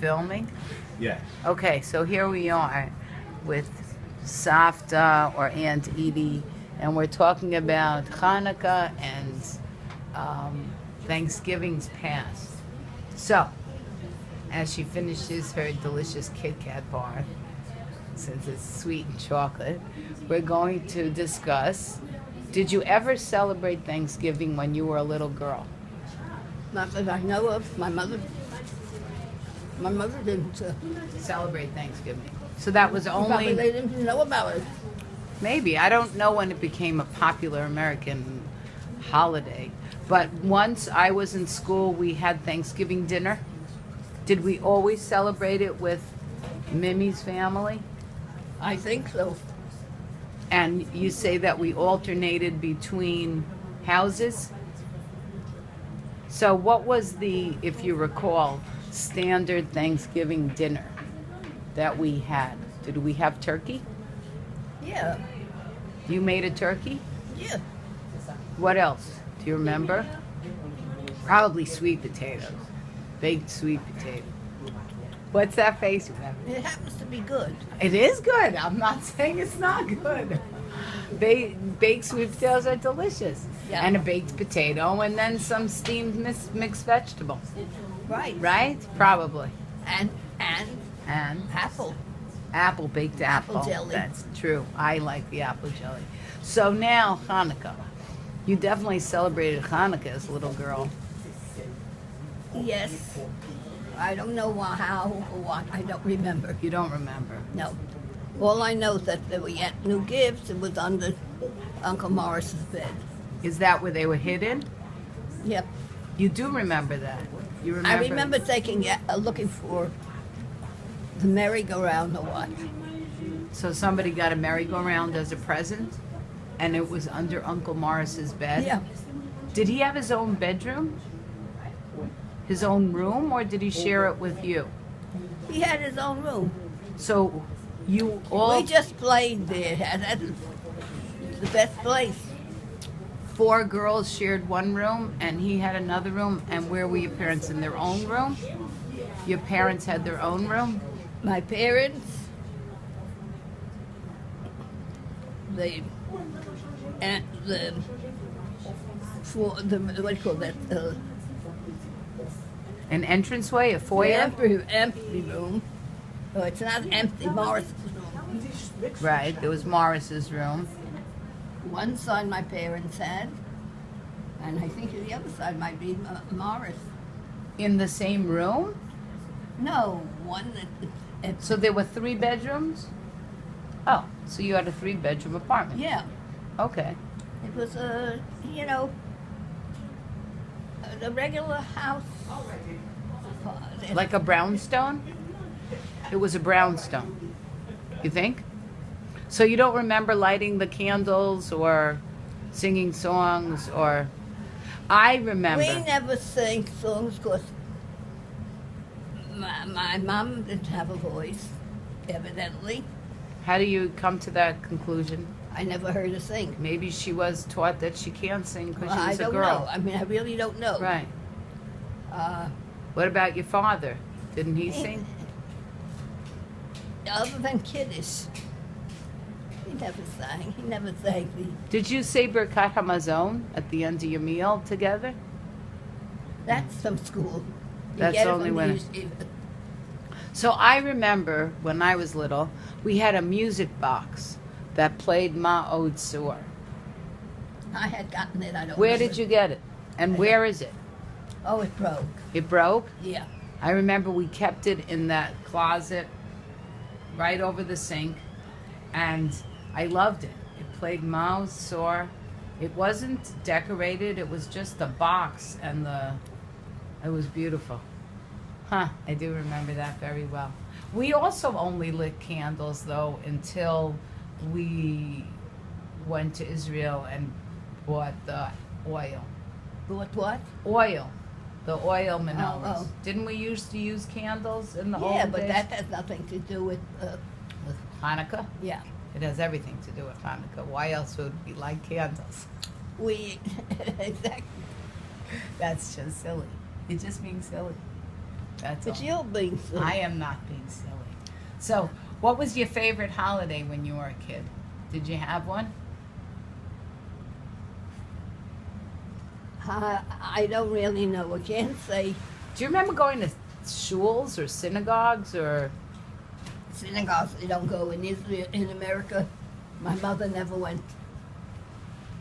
filming? Yeah. Okay, so here we are with Savta or Aunt Edie, and we're talking about Chanukah and Thanksgiving's past. So, as she finishes her delicious Kit Kat bar, since it's sweet and chocolate, we're going to discuss, did you ever celebrate Thanksgiving when you were a little girl? Not that I know of. My mother didn't. Celebrate Thanksgiving. So that was Probably only... they didn't know about it. Maybe. I don't know when it became a popular American holiday. But once I was in school, we had Thanksgiving dinner. Did we always celebrate it with Mimi's family? I think so. And you say that we alternated between houses? So what was the, if you recall, standard Thanksgiving dinner that we had? Did we have turkey? Yeah. You made a turkey? Yeah. What else? Do you remember? Probably sweet potatoes. Baked sweet potato. What's that face you have? It happens to be good. It is good. I'm not saying it's not good. Baked sweet potatoes are delicious. Yeah. And a baked potato and then some steamed mixed vegetables. Right. Right? Probably. And And apple. Baked apple. Apple jelly. That's true. I like the apple jelly. So now Hanukkah. You definitely celebrated Hanukkah as a little girl. Yes. I don't know how or what. I don't remember. You don't remember. No. All I know is that we had new gifts. It was under Uncle Morris's bed. Is that where they were hidden? Yep. You do remember that. You remember? I remember looking for the merry-go-round or what. So somebody got a merry-go-round as a present, and it was under Uncle Morris's bed? Yeah. Did he have his own bedroom? His own room, or did he share it with you? He had his own room. So you all... We just played there. That's the best place. 4 girls shared one room, and he had another room, and where were your parents? In their own room? Your parents had their own room? My parents, what do you call that? An entranceway, a foyer? Empty room. Oh, it's not empty. Morris's room. Right, there was Morris's room. One side my parents had, and I think the other side might be Morris. In the same room? No, one that. So there were 3 bedrooms? Oh, so you had a 3-bedroom apartment? Yeah, Okay. it was a regular house. Like a brownstone? It was a brownstone. You think? So you don't remember lighting the candles or singing songs or... I remember. We never sang songs because my mom didn't have a voice, evidently. How do you come to that conclusion? I never heard her sing. Maybe she was taught that she can't sing because she I was a don't girl. know. I mean, I really don't know. Right. Uh, What about your father? Didn't he sing? Other than kiddish, he never sang. He never sang the. Did you say Birkat Hamazon at the end of your meal together? That's from school. You That's get it only from when- the yeshiva. So I remember when I was little, we had a music box that played Ma'od Sur. I had gotten it. I don't. Where remember. did you get it? And where is it? Oh, it broke. It broke? Yeah. I remember we kept it in that closet right over the sink, and I loved it. It played Ma'od Sur. It wasn't decorated, it was just a box, and it was beautiful. Huh, I do remember that very well. We also only lit candles, though, until we went to Israel and bought the oil. What? Oil. The oil menorahs. Oh. Didn't we used to use candles in the Yeah, old but days? that has nothing to do with. Hanukkah? Yeah. It has everything to do with Hanukkah. Why else would we light candles? Exactly. That's just silly. It just being silly. That's But all. you're being silly. I am not being silly. So, what was your favorite holiday when you were a kid? Did you have one? I don't really know. I can't say. Do you remember going to shuls or synagogues or? Synagogues, they don't go in Israel, in America. My mother never went.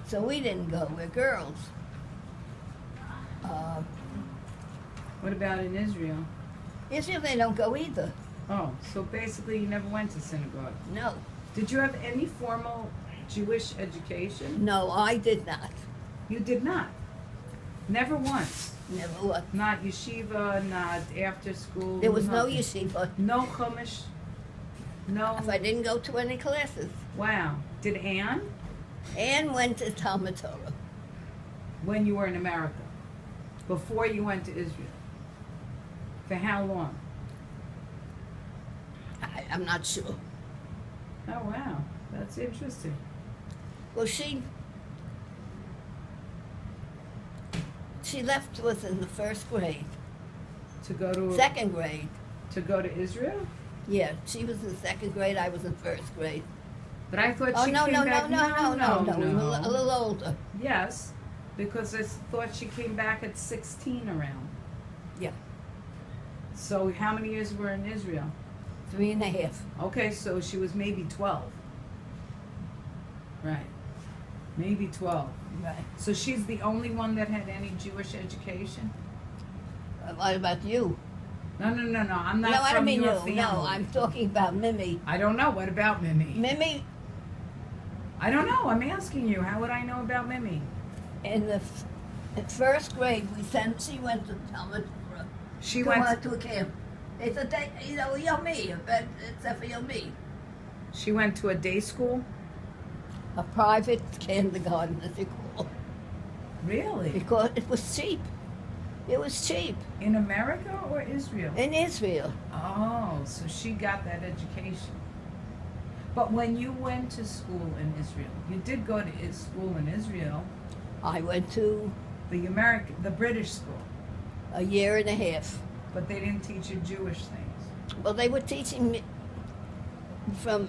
So we didn't go. We're girls. What about in Israel? Israel, they don't go either. Oh, so basically you never went to synagogue. No. Did you have any formal Jewish education? No, I did not. You did not. Never once. Never was. Not yeshiva, not after school. There was no nothing. yeshiva. No chumash. No. If I didn't go to any classes. Wow. Did Anne? Anne went to Talmud Torah. When you were in America? Before you went to Israel? For how long? I'm not sure. Oh, wow. That's interesting. Well, she left us in the first grade. To go to Second grade. to go to Israel? Yeah, she was in second grade. I was in first grade. But I thought Oh she no came no back. no! We were a little older. Yes, because I thought she came back at 16 around. Yeah, So how many years were in Israel? 3.5. Okay, so she was maybe 12. Right. Maybe 12. Right. So she's the only one that had any Jewish education? What about you? No. I'm not No, I don't from mean your you. family. No, I'm talking about Mimi. I don't know. What about Mimi? Mimi, I don't know. I'm asking you. How would I know about Mimi? in the first grade, she went to Talmud Torah. She Go went. out to a camp. It's a day, yummy, but except for yummy. She went to a day school. A private kindergarten, as you call it. Really? Because it was cheap. It was cheap In America or Israel? in Israel. Oh, so she got that education. But when you went to school in Israel, you did go to school in Israel, I went to the British school, a year and a half. but they didn't teach you Jewish things. Well, they were teaching me from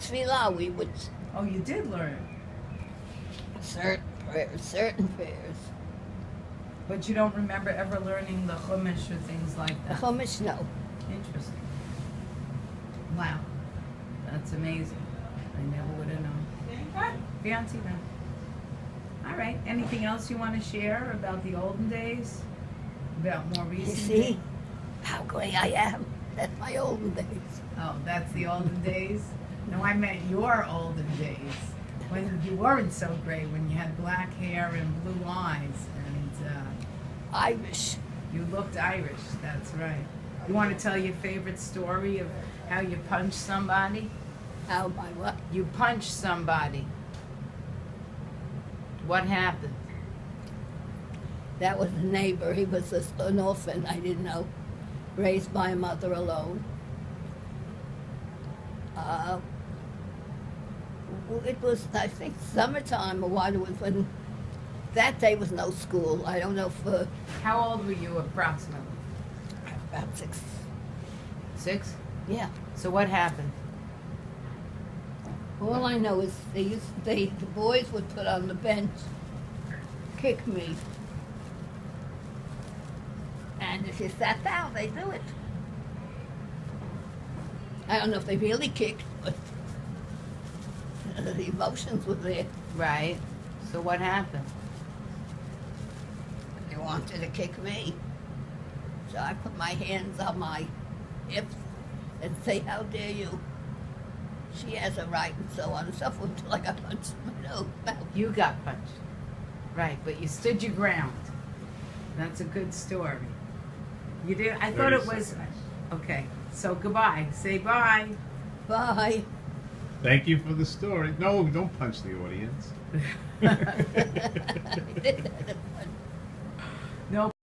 Tefillah. We would Oh, you did learn, certain prayers. but you don't remember ever learning the Chumash or things like The that. Chumash, no. Interesting. Wow, that's amazing. I never would have known. Fancy that. All right. Anything else you want to share about the olden days? About more You recent? see days? how great I am. That's my olden days. Oh, that's the olden days? No, I meant your olden days. When you weren't so great, when you had black hair and blue eyes and Irish. you looked Irish. That's right. You want to tell your favorite story of how you punched somebody? How my what? You punched somebody. What happened? That was a neighbor. He was an orphan. I didn't know. Raised by a mother alone. It was, I think, summertime or what. It was when that day was no school. I don't know for How old were you approximately? about 6. 6? Yeah. So what happened? All I know is the boys would put on the bench, kick me, and if you sat down, they do it. I don't know if they really kicked, but the emotions were there. Right. So what happened? They wanted to kick me, so I put my hands on my hips and say, "How dare you? She has a right," and so on and so forth, until I got punched in my nose. You got punched. Right, but you stood your ground. That's a good story. You did. I thought it 30 was. seconds. Okay. So goodbye. Say bye. Bye. Thank you for the story. No, don't punch the audience. I did that.